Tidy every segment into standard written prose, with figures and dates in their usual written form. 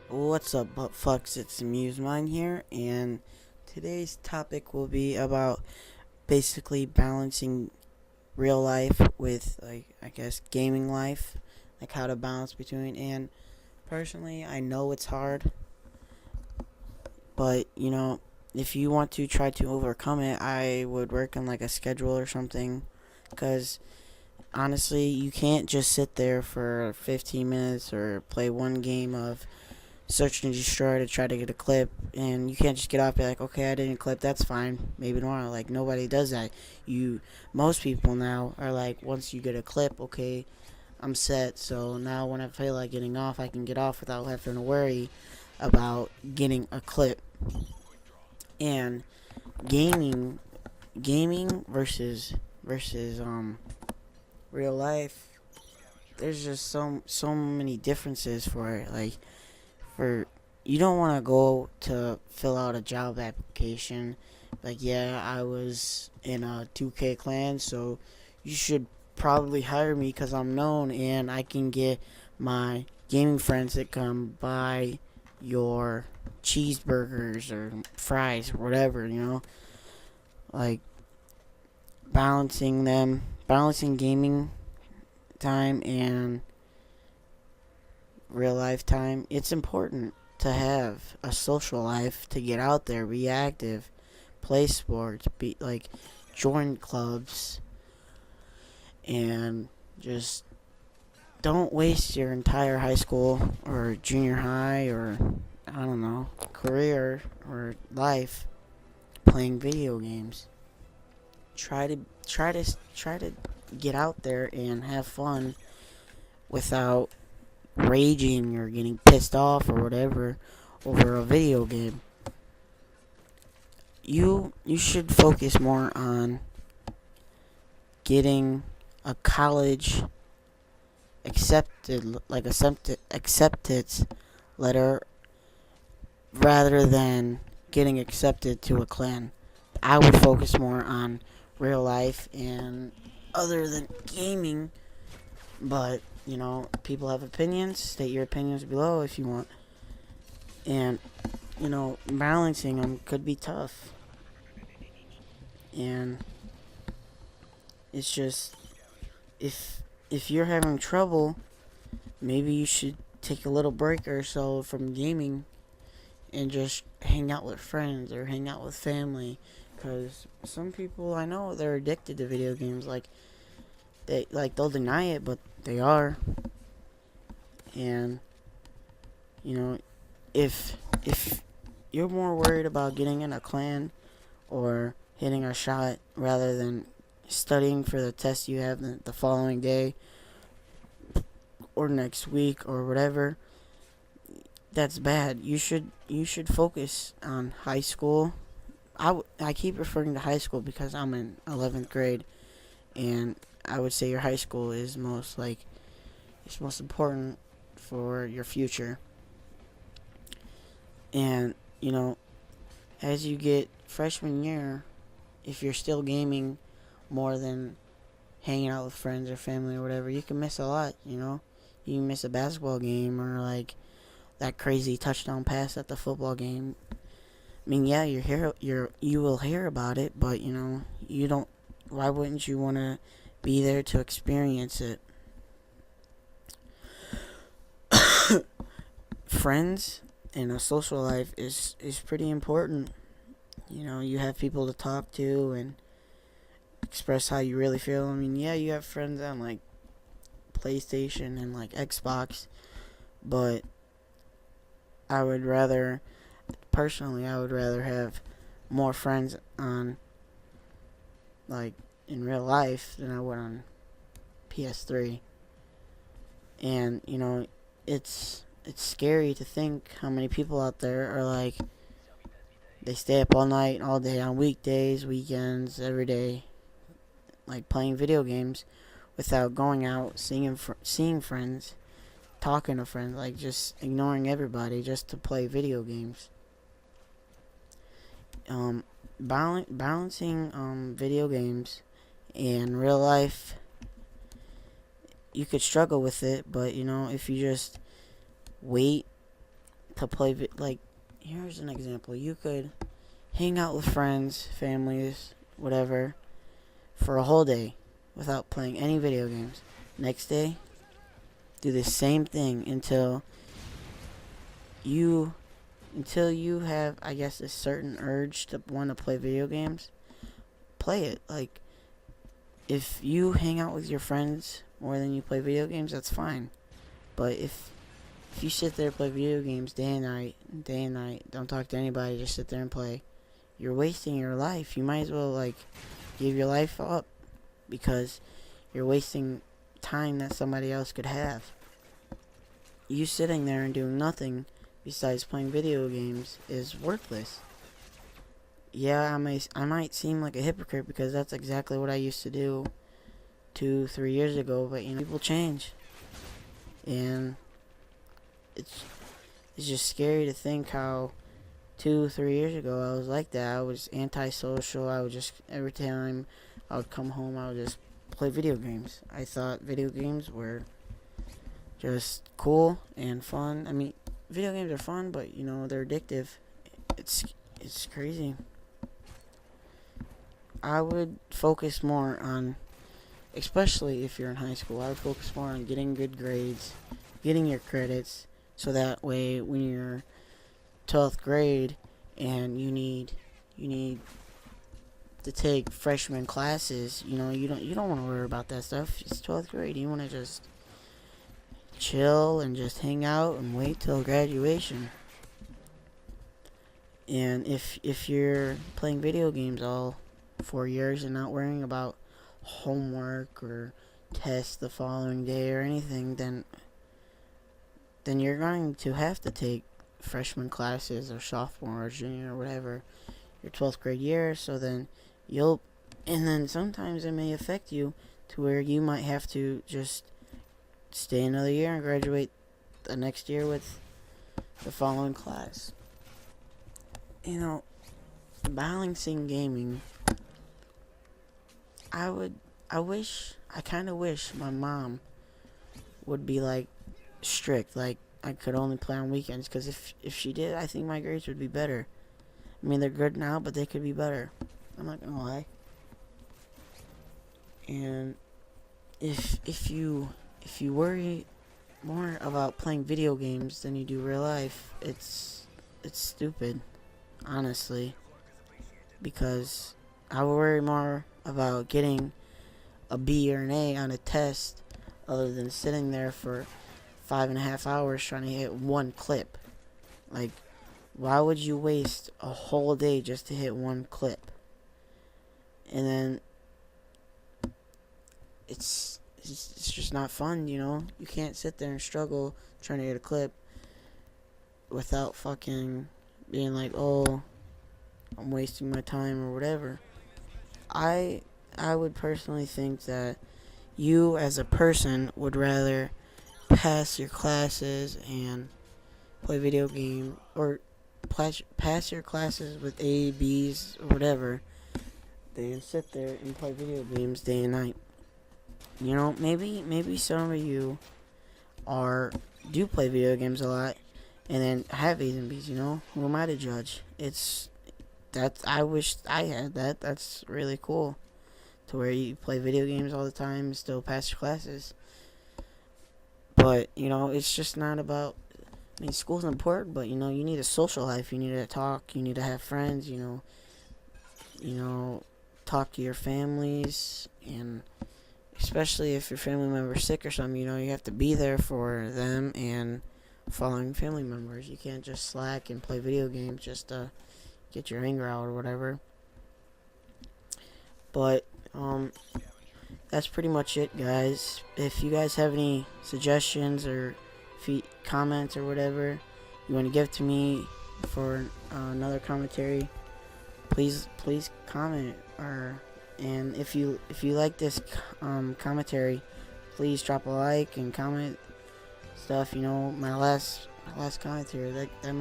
What's up, butt fucks? It's Myuz here, and today's topic will be about basically balancing real life with, I guess, gaming life, like how to balance between. And personally, I know it's hard, but if you want to try to overcome it, I would work on like a schedule or something, because honestly, you can't just sit there for 15 minutes or play one game of search and destroy to try to get a clip, and you can't just get off and be like, okay, I didn't clip, that's fine, maybe tomorrow. Like, nobody does that. Most people now are like, once you get a clip, okay, I'm set, so now when I feel like getting off, I can get off without having to worry about getting a clip. And gaming gaming versus real life, there's just so many differences for it. Like, for you don't want to go to fill out a job application like, yeah, I was in a 2K clan, so you should probably hire me because I'm known and I can get my gaming friends to come buy your cheeseburgers or fries or whatever, like balancing gaming time and real life time. It's important to have a social life, to get out there, be active, play sports, be like, join clubs, and just don't waste your entire high school or junior high or, I don't know, career or life playing video games. Try to get out there and have fun without raging or getting pissed off or whatever over a video game. You should focus more on getting a college acceptance letter rather than getting accepted to a clan. I would focus more on real life and other than gaming, but people have opinions. State your opinions below if you want. And balancing them could be tough. And it's just, if you're having trouble, maybe you should take a little break or so from gaming and just hang out with friends or hang out with family. Because some people I know, they're addicted to video games. Like, they'll deny it, but they are. And if you're more worried about getting in a clan or hitting a shot rather than studying for the test you have the following day or next week or whatever, that's bad. You should focus on high school. I keep referring to high school because I'm in 11th grade, and I would say your high school is it's most important for your future. And as you get freshman year, if you're still gaming more than hanging out with friends or family or whatever, you can miss a lot. You can miss a basketball game or like that crazy touchdown pass at the football game. I mean, yeah, you will hear about it, but you don't. Why wouldn't you want to be there to experience it? Friends and a social life is pretty important. You have people to talk to and express how you really feel. I mean, yeah, you have friends on like PlayStation and like Xbox, but I would rather, personally, I would rather have more friends on, like, in real life than I would on PS3. And it's scary to think how many people out there are like, they stay up all night, all day on weekdays, weekends, every day, like playing video games without going out, seeing friends, talking to friends, like just ignoring everybody just to play video games. Balancing video games and real life, you could struggle with it, but if you just wait to play like, here's an example. You could hang out with friends, families, whatever, for a whole day without playing any video games. Next day, do the same thing you until you have, I guess, a certain urge to want to play video games. Play it. Like, if you hang out with your friends more than you play video games, that's fine. But if you sit there and play video games day and night, don't talk to anybody, just sit there and play, you're wasting your life. You might as well, like, give your life up, because you're wasting time that somebody else could have. You sitting there and doing nothing besides playing video games is worthless. Yeah, I might seem like a hypocrite, because that's exactly what I used to do 2-3 years ago, but people change. And it's just scary to think how 2-3 years ago I was like that. I was antisocial. I would just, every time I would come home, I would just play video games. I thought video games were just cool and fun. I mean, video games are fun, but they're addictive. It's crazy. I would focus more on, especially if you're in high school, I would focus more on getting good grades, getting your credits, so that way when you're 12th grade and you need to take freshman classes, you don't want to worry about that stuff. It's 12th grade. You want to just chill and just hang out and wait till graduation. And if you're playing video games all 4 years and not worrying about homework or tests the following day or anything, then you're going to have to take freshman classes or sophomore or junior or whatever your 12th grade year. So then then sometimes it may affect you to where you might have to just stay another year and graduate the next year with the following class. Balancing gaming, I kind of wish my mom would be like strict, like I could only play on weekends, because if she did, I think my grades would be better. I mean, they're good now, but they could be better. I'm not gonna lie. And if you worry more about playing video games than you do real life, it's stupid, honestly. Because I worry more about getting a B or an A on a test, other than sitting there for 5.5 hours trying to hit one clip. Like, why would you waste a whole day just to hit one clip? And then it's just not fun, You can't sit there and struggle trying to hit a clip without fucking being like, oh, I'm wasting my time or whatever. I would personally think that you as a person would rather pass your classes and play video game, or pass your classes with A, B's, or whatever, than sit there and play video games day and night. Maybe some of you do play video games a lot and then have A's and B's. Who am I to judge? I wish I had that. That's really cool, to where you play video games all the time and still pass your classes. But it's just not about. I mean, school's important, but you need a social life. You need to talk. You need to have friends. Talk to your families, and especially if your family member's sick or something, you have to be there for them and following family members. You can't just slack and play video games just to get your anger out or whatever. But that's pretty much it, guys. If you guys have any suggestions or comments or whatever you want to give to me for another commentary, please comment. And if you like this commentary, please drop a like and comment stuff. My last commentary, that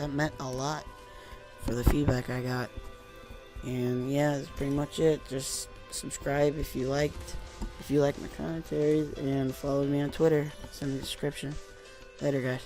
meant a lot for the feedback I got. And yeah, that's pretty much it. Just subscribe if you like my commentaries, and follow me on Twitter. It's in the description. Later, guys.